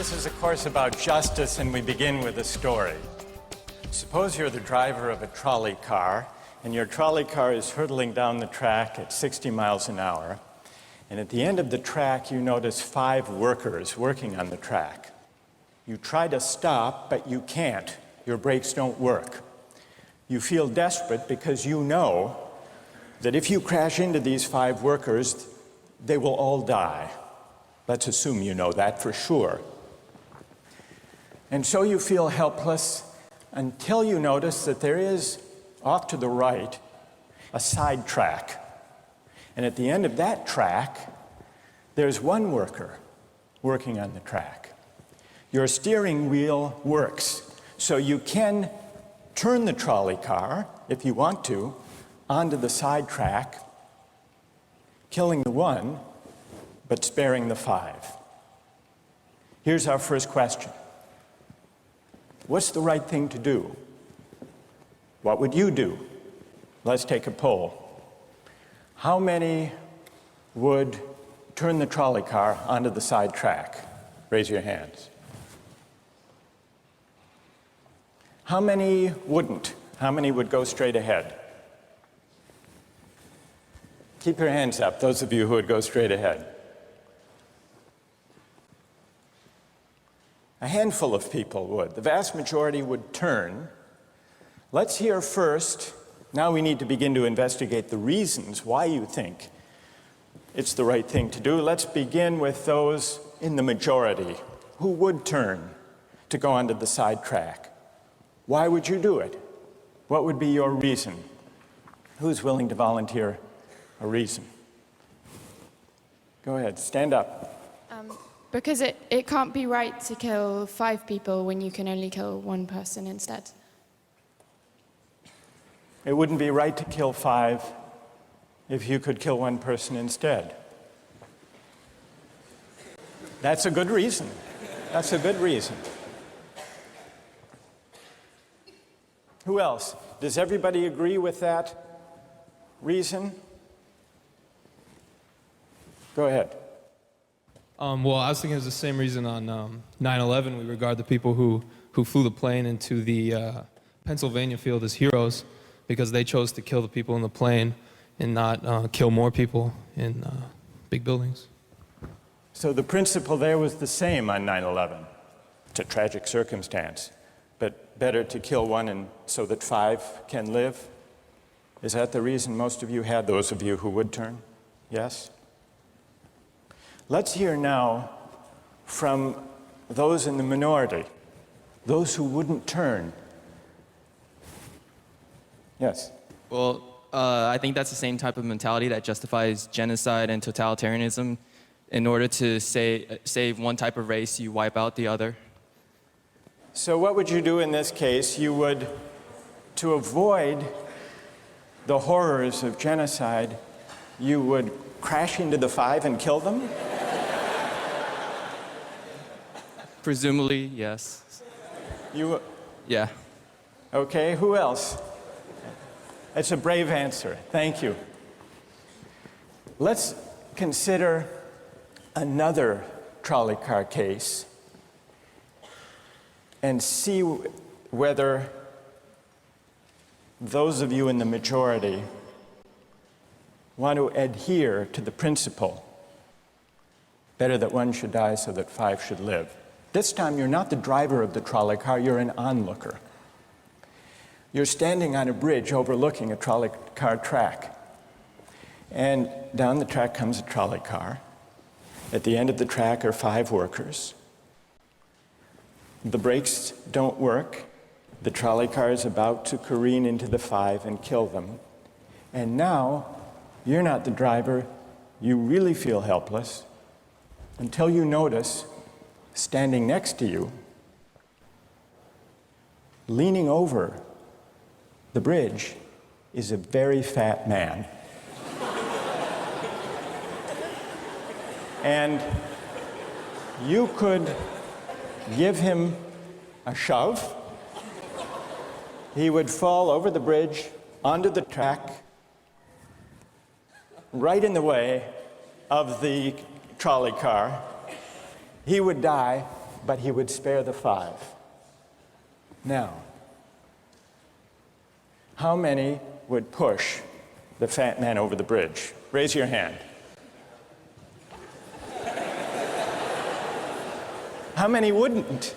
This is a course about justice, and we begin with a story. Suppose you're the driver of a trolley car, and your trolley car is hurtling down the track at 60 miles an hour. And at the end of the track, you notice 5 workers working on the track. You try to stop, but you can't. Your brakes don't work. You feel desperate because you know that if you crash into these 5 workers, they will all die. Let's assume you know that for sure. And so you feel helpless until you notice that there is, off to the right, a side track. And at the end of that track, there's one worker working on the track. Your steering wheel works, so you can turn the trolley car, if you want to, onto the side track, killing the one, but sparing the 5. Here's our first question. What's the right thing to do? What would you do? Let's take a poll. How many would turn the trolley car onto the side track? Raise your hands. How many wouldn't? How many would go straight ahead? Keep your hands up, those of you who would go straight ahead. A handful of people would. The vast majority would turn. Let's hear first. Now we need to begin to investigate the reasons why you think it's the right thing to do. Let's begin with those in the majority who would turn to go onto the side track. Why would you do it? What would be your reason? Who's willing to volunteer a reason? Go ahead, stand up. Because it can't be right to kill 5 people when you can only kill 1 person instead. It wouldn't be right to kill 5 if you could kill 1 person instead. That's a good reason. That's a good reason. Who else? Does everybody agree with that reason? Go ahead. Well, I was thinking it was the same reason on 9/11. We regard the people who flew the plane into the Pennsylvania field as heroes because they chose to kill the people in the plane and not kill more people in big buildings. So the principle there was the same on 9/11. It's a tragic circumstance, but better to kill 1 and so that 5 can live? Is that the reason most of you had, those of you who would turn? Yes? Let's hear now from those in the minority, those who wouldn't turn. Yes? Well, I think that's the same type of mentality that justifies genocide and totalitarianism. In order to save one type of race, you wipe out the other. So what would you do in this case? You would, to avoid the horrors of genocide, you would crash into the 5 and kill them? Presumably, yes. Yeah. Okay, who else? It's a brave answer. Thank you. Let's consider another trolley car case and see whether those of you in the majority want to adhere to the principle, better that 1 should die so that 5 should live. This time you're not the driver of the trolley car, you're an onlooker. You're standing on a bridge overlooking a trolley car track. And down the track comes a trolley car. At the end of the track are 5 workers. The brakes don't work. The trolley car is about to careen into the 5 and kill them. And now, you're not the driver. You really feel helpless until you notice, standing next to you, leaning over the bridge, is a very fat man. And you could give him a shove. He would fall over the bridge, onto the track, right in the way of the trolley car. He would die, but he would spare the 5. Now, how many would push the fat man over the bridge? Raise your hand. How many wouldn't?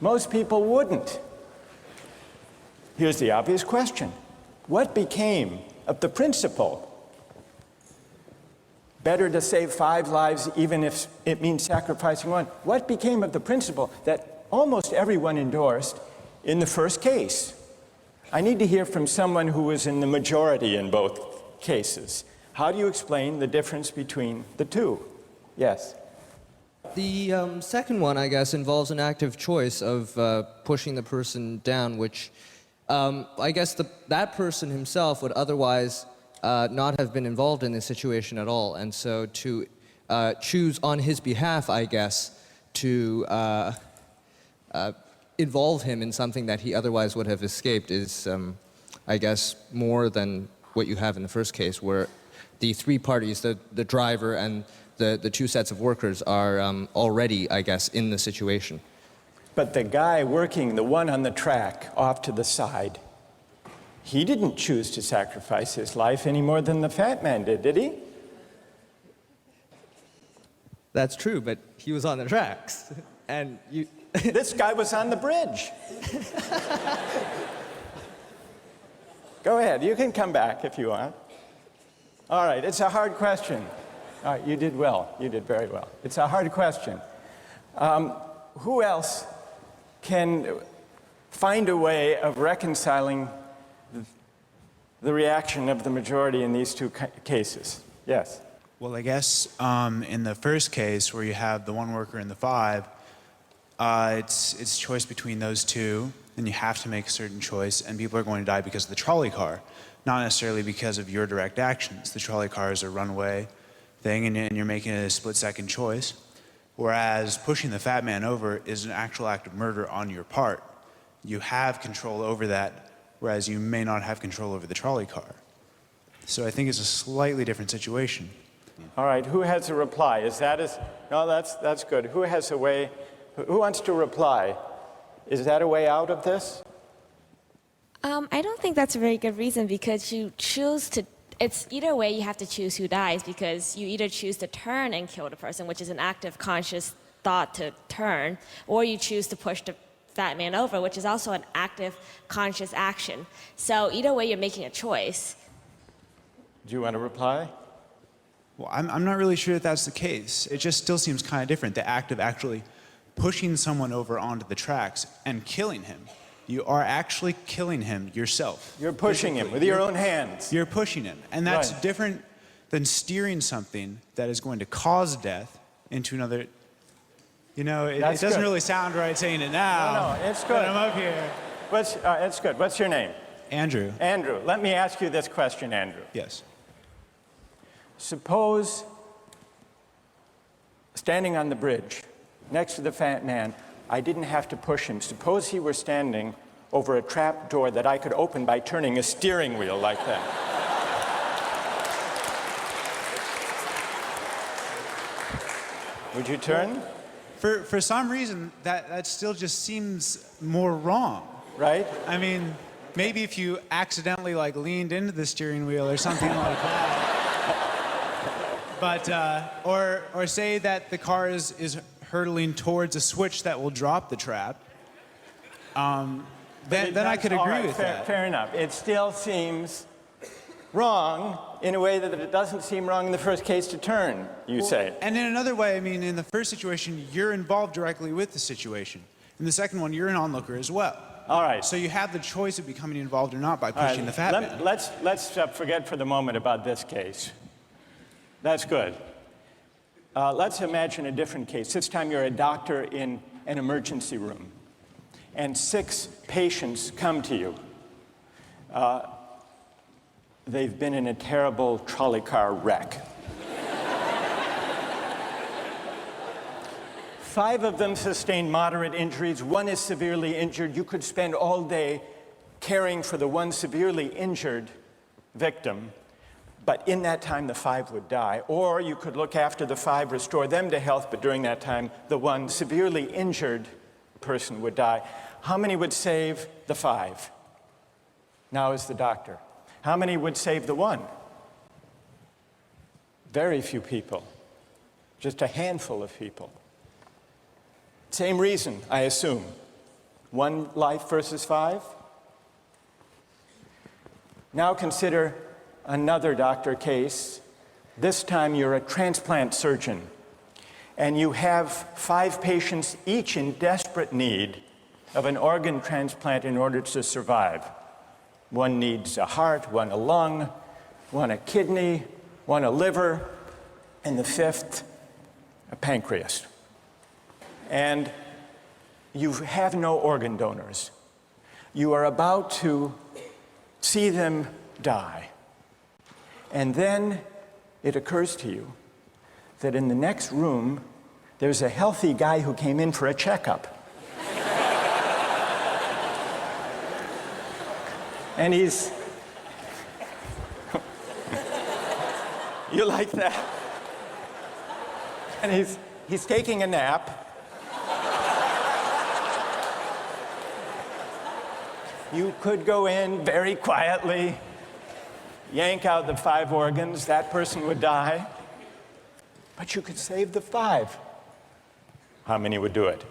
Most people wouldn't. Here's the obvious question. What became of the principle? Better to save 5 lives even if it means sacrificing 1. What became of the principle that almost everyone endorsed in the first case? I need to hear from someone who was in the majority in both cases. How do you explain the difference between the two? Yes? The second one, I guess, involves an active choice of pushing the person down, which I guess that person himself would otherwise not have been involved in this situation at all. And so to choose on his behalf, I guess, to involve him in something that he otherwise would have escaped is, I guess, more than what you have in the first case, where the 3 parties, the driver and the 2 sets of workers are already, I guess, in the situation. But the guy working, the one on the track off to the side, he didn't choose to sacrifice his life any more than the fat man did he? That's true, but he was on the tracks. And you... This guy was on the bridge. Go ahead, you can come back if you want. All right, it's a hard question. All right, you did well. You did very well. It's a hard question. Who else can find a way of reconciling the reaction of the majority in these 2 cases? Yes? Well, I guess in the first case, where you have the 1 worker and the 5, it's choice between those 2, and you have to make a certain choice, and people are going to die because of the trolley car, not necessarily because of your direct actions. The trolley car is a runaway thing, and you're making a split-second choice, whereas pushing the fat man over is an actual act of murder on your part. You have control over that, whereas you may not have control over the trolley car. So I think it's a slightly different situation. All right, who has a reply? No, that's good. Who has a way, who wants to reply? Is that a way out of this? I don't think that's a very good reason, because you choose to, it's either way you have to choose who dies, because you either choose to turn and kill the person, which is an active conscious thought to turn, or you choose to push the fat man over, which is also an active conscious action. So either way you're making a choice. Do you want to reply? Well, I'm not really sure that that's the case. It just still seems kind of different, the act of actually pushing someone over onto the tracks and killing him. You are actually killing him yourself. You're pushing him with your own hands. You're pushing him. And that's Right. different than steering something that is going to cause death into another. You know, it doesn't good. really sound right saying it now. No, it's good. But I'm up here. It's good. What's your name? Andrew. Andrew. Let me ask you this question, Andrew. Yes. Suppose standing on the bridge next to the fat man, I didn't have to push him. Suppose he were standing over a trap door that I could open by turning a steering wheel like that. Would you turn? For some reason, that still just seems more wrong. Right? I mean, maybe if you accidentally like leaned into the steering wheel or something like that. But or say that the car is hurtling towards a switch that will drop the trap. Then I could agree with that. Fair enough. It still seems wrong in a way that it doesn't seem wrong in the first case to turn, you say. And in another way, I mean, in the first situation, you're involved directly with the situation. In the second one, you're an onlooker as well. All right. So you have the choice of becoming involved or not by pushing the fat man. Let's forget for the moment about this case. That's good. Let's imagine a different case. This time you're a doctor in an emergency room, and 6 patients come to you. They've been in a terrible trolley car wreck. 5 of them sustained moderate injuries. 1 is severely injured. You could spend all day caring for the 1 severely injured victim. but in that time the 5 would die. Or you could look after the 5, restore them to health, but during that time the 1 severely injured person would die. How many would save the 5? Now is the doctor. How many would save the 1? Very few people. Just a handful of people. Same reason, I assume. 1 life versus 5? Now consider another doctor case. This time you're a transplant surgeon, and you have 5 patients, each in desperate need of an organ transplant in order to survive. 1 needs a heart, 1 a lung, 1 a kidney, 1 a liver, and the 5th, a pancreas. And you have no organ donors. You are about to see them die. And then it occurs to you that in the next room, there's a healthy guy who came in for a checkup. And he's... You like that? And he's taking a nap. You could go in very quietly, yank out the 5 organs, that person would die. But you could save the 5. How many would do it?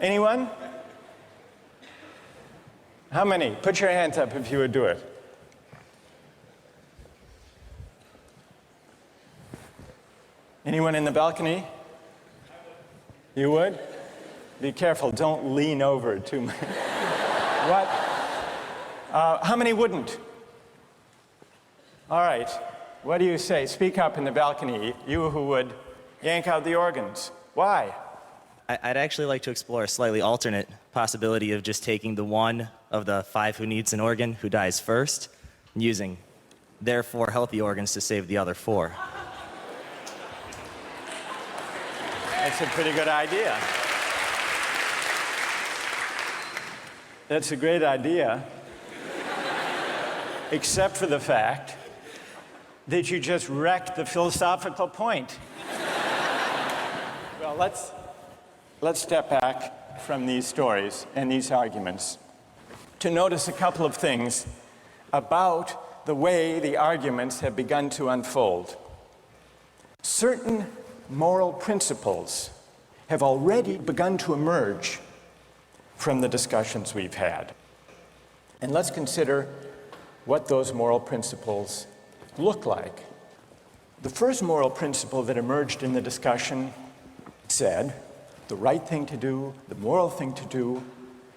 Anyone? How many? Put your hands up if you would do it. Anyone in the balcony? You would? Be careful, don't lean over too much. What? How many wouldn't? All right, what do you say? Speak up in the balcony, you who would yank out the organs. Why? I'd actually like to explore a slightly alternate possibility of just taking the 1 of the 5 who needs an organ who dies first, and using their 4 healthy organs to save the other 4. That's a pretty good idea. That's a great idea, except for the fact that you just wrecked the philosophical point. Well, let's step back from these stories and these arguments to notice a couple of things about the way the arguments have begun to unfold. Certain moral principles have already begun to emerge from the discussions we've had. And let's consider what those moral principles look like. The first moral principle that emerged in the discussion said the right thing to do, the moral thing to do,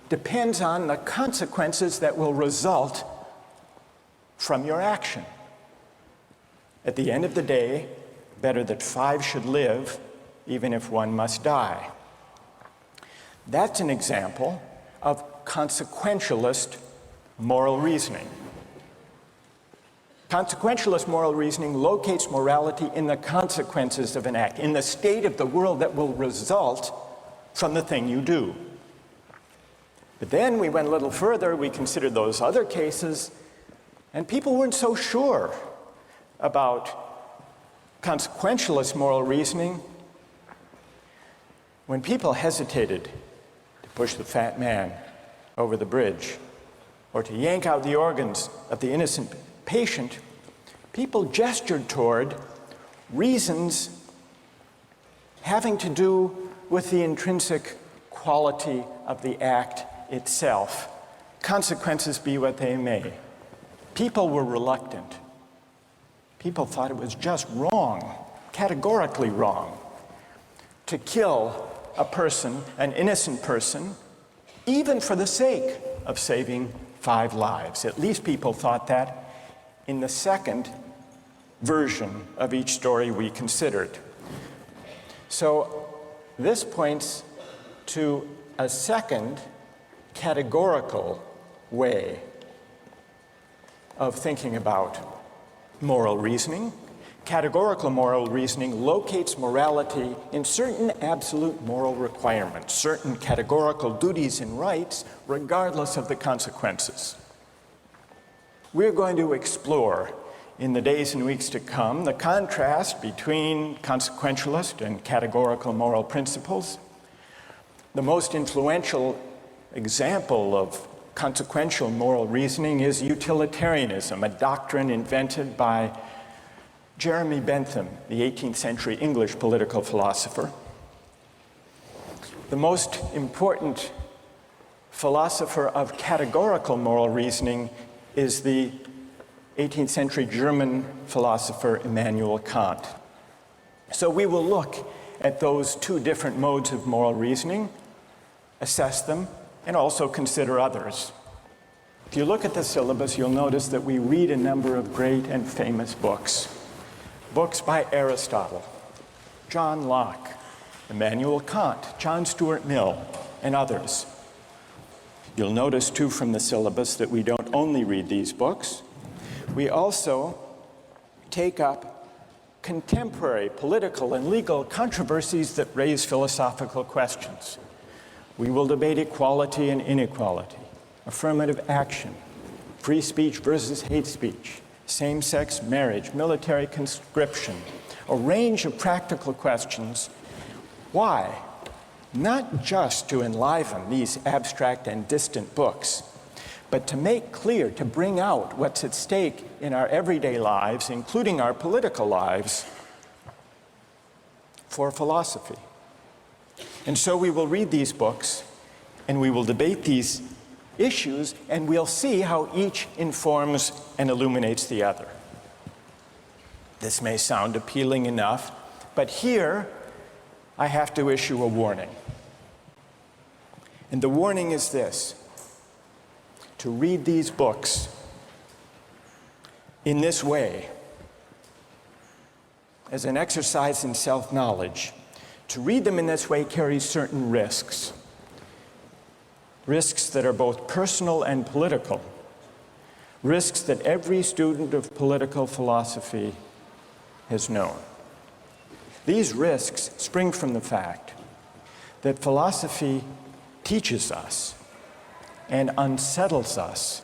depends on the consequences that will result from your action. At the end of the day, better that 5 should live, even if 1 must die. That's an example of consequentialist moral reasoning. Consequentialist moral reasoning locates morality in the consequences of an act, in the state of the world that will result from the thing you do. But then we went a little further, we considered those other cases, and people weren't so sure about consequentialist moral reasoning. When people hesitated to push the fat man over the bridge or to yank out the organs of the innocent patient, people gestured toward reasons having to do with the intrinsic quality of the act itself. Consequences be what they may. People were reluctant. People thought it was just wrong, categorically wrong, to kill a person, an innocent person, even for the sake of saving 5 lives. At least people thought that in the second version of each story we considered. So this points to a second categorical way of thinking about moral reasoning. Categorical moral reasoning locates morality in certain absolute moral requirements, certain categorical duties and rights, regardless of the consequences. we're going to explore in the days and weeks to come the contrast between consequentialist and categorical moral principles. The most influential example of consequential moral reasoning is utilitarianism, a doctrine invented by Jeremy Bentham, the 18th century English political philosopher. The most important philosopher of categorical moral reasoning is the 18th century German philosopher Immanuel Kant. So we will look at those two different modes of moral reasoning, assess them, and also consider others. If you look at the syllabus, you'll notice that we read a number of great and famous books. Books by Aristotle, John Locke, Immanuel Kant, John Stuart Mill, and others. You'll notice, too, from the syllabus that we don't only read these books, we also take up contemporary political and legal controversies that raise philosophical questions. We will debate equality and inequality, affirmative action, free speech versus hate speech, same-sex marriage, military conscription, a range of practical questions. Why? Not just to enliven these abstract and distant books, but to make clear, to bring out what's at stake in our everyday lives, including our political lives, for philosophy. And so we will read these books, and we will debate these issues, and we'll see how each informs and illuminates the other. This may sound appealing enough, but here I have to issue a warning. And the warning is this: to read these books in this way, as an exercise in self-knowledge, to read them in this way carries certain risks. Risks that are both personal and political. Risks that every student of political philosophy has known. These risks spring from the fact that philosophy teaches us and unsettles us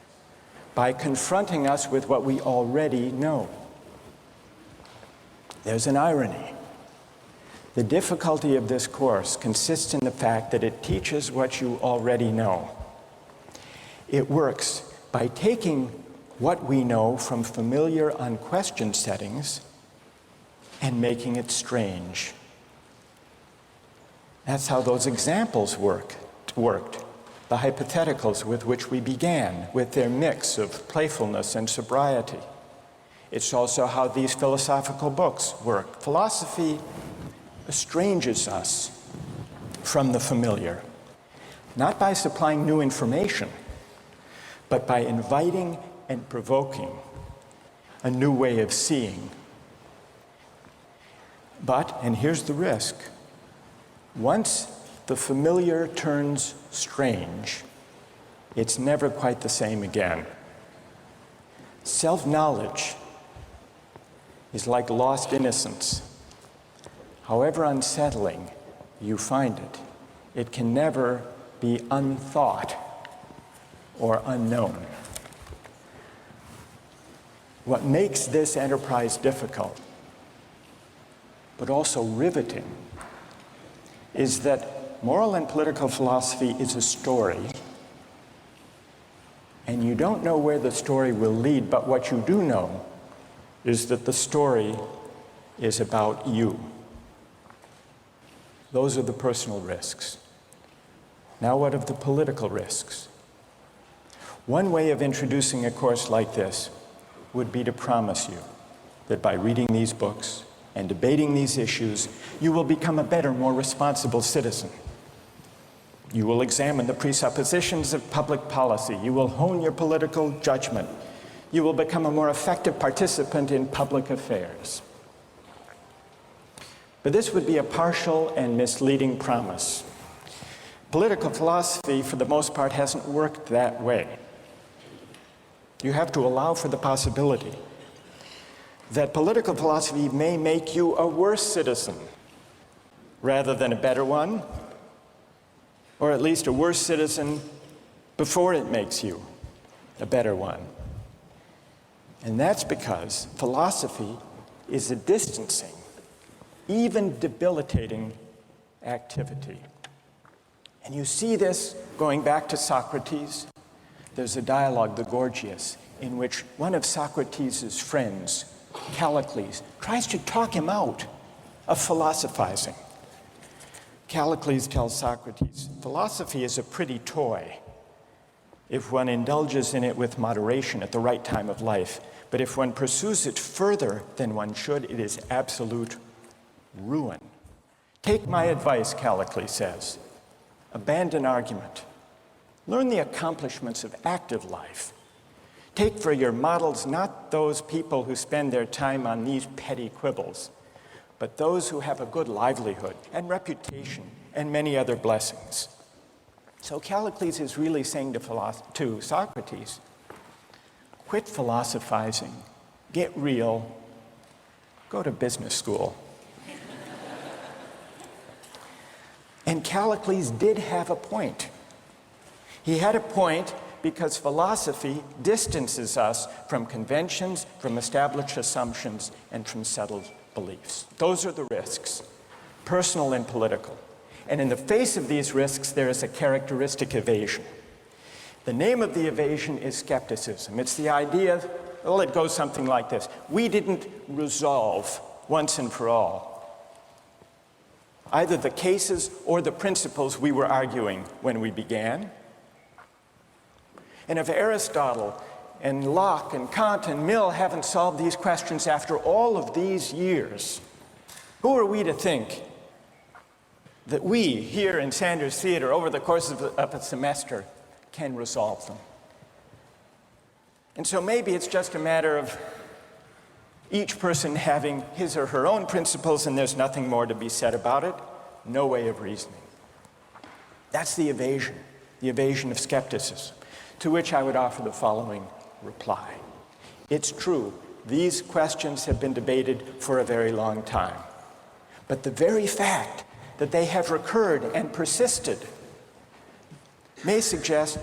by confronting us with what we already know. There's an irony. The difficulty of this course consists in the fact that it teaches what you already know. It works by taking what we know from familiar, unquestioned settings and making it strange. That's how those examples worked. The hypotheticals with which we began, with their mix of playfulness and sobriety. It's also how these philosophical books work. Philosophy estranges us from the familiar, not by supplying new information, but by inviting and provoking a new way of seeing. But, and here's the risk, once the familiar turns strange, it's never quite the same again. Self-knowledge is like lost innocence. However unsettling you find it, it can never be unthought or unknown. What makes this enterprise difficult, but also riveting, is that moral and political philosophy is a story, and you don't know where the story will lead, but what you do know is that the story is about you. Those are the personal risks. Now what of the political risks? One way of introducing a course like this would be to promise you that by reading these books and debating these issues, you will become a better, more responsible citizen. You will examine the presuppositions of public policy. You will hone your political judgment. You will become a more effective participant in public affairs. But this would be a partial and misleading promise. Political philosophy, for the most part, hasn't worked that way. You have to allow for the possibility that political philosophy may make you a worse citizen rather than a better one, or at least a worse citizen before it makes you a better one. And that's because philosophy is a distancing, even debilitating activity. And you see this going back to Socrates. There's a dialogue, the Gorgias, in which one of Socrates' friends, Callicles, tries to talk him out of philosophizing. Callicles tells Socrates, philosophy is a pretty toy if one indulges in it with moderation at the right time of life. But if one pursues it further than one should, it is absolute ruin. Take my advice, Callicles says. Abandon argument. Learn the accomplishments of active life. Take for your models not those people who spend their time on these petty quibbles, but those who have a good livelihood and reputation and many other blessings. So Callicles is really saying to Socrates, quit philosophizing, get real, go to business school. And Callicles did have a point. He had a point because philosophy distances us from conventions, from established assumptions, and from settled beliefs. Those are the risks, personal and political. And in the face of these risks, there is a characteristic evasion. The name of the evasion is skepticism. It's the idea, well, it goes something like this. We didn't resolve once and for all either the cases or the principles we were arguing when we began. And if Aristotle and Locke and Kant and Mill haven't solved these questions after all of these years, who are we to think that we here in Sanders Theater over the course of a semester can resolve them? And so maybe it's just a matter of each person having his or her own principles and there's nothing more to be said about it. No way of reasoning. That's the evasion of skepticism, to which I would offer the following reply. It's true, these questions have been debated for a very long time. But the very fact that they have recurred and persisted may suggest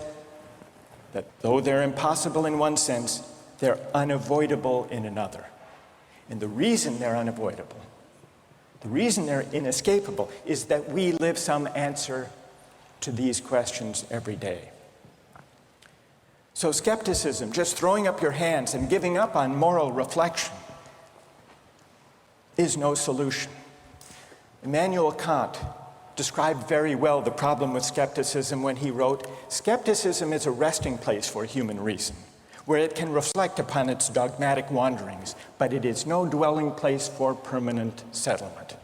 that though they're impossible in one sense, they're unavoidable in another. And the reason they're unavoidable, the reason they're inescapable, is that we live some answer to these questions every day. So skepticism, just throwing up your hands and giving up on moral reflection, is no solution. Immanuel Kant described very well the problem with skepticism when he wrote, "Skepticism is a resting place for human reason, where it can reflect upon its dogmatic wanderings, but it is no dwelling place for permanent settlement.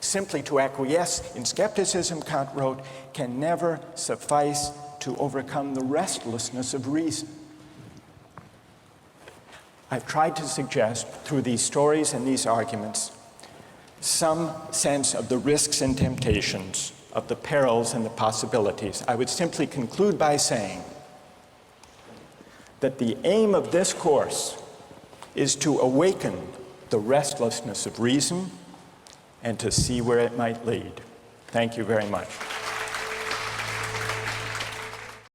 Simply to acquiesce in skepticism," Kant wrote, "can never suffice to overcome the restlessness of reason." I've tried to suggest through these stories and these arguments some sense of the risks and temptations, of the perils and the possibilities. I would simply conclude by saying that the aim of this course is to awaken the restlessness of reason and to see where it might lead. Thank you very much.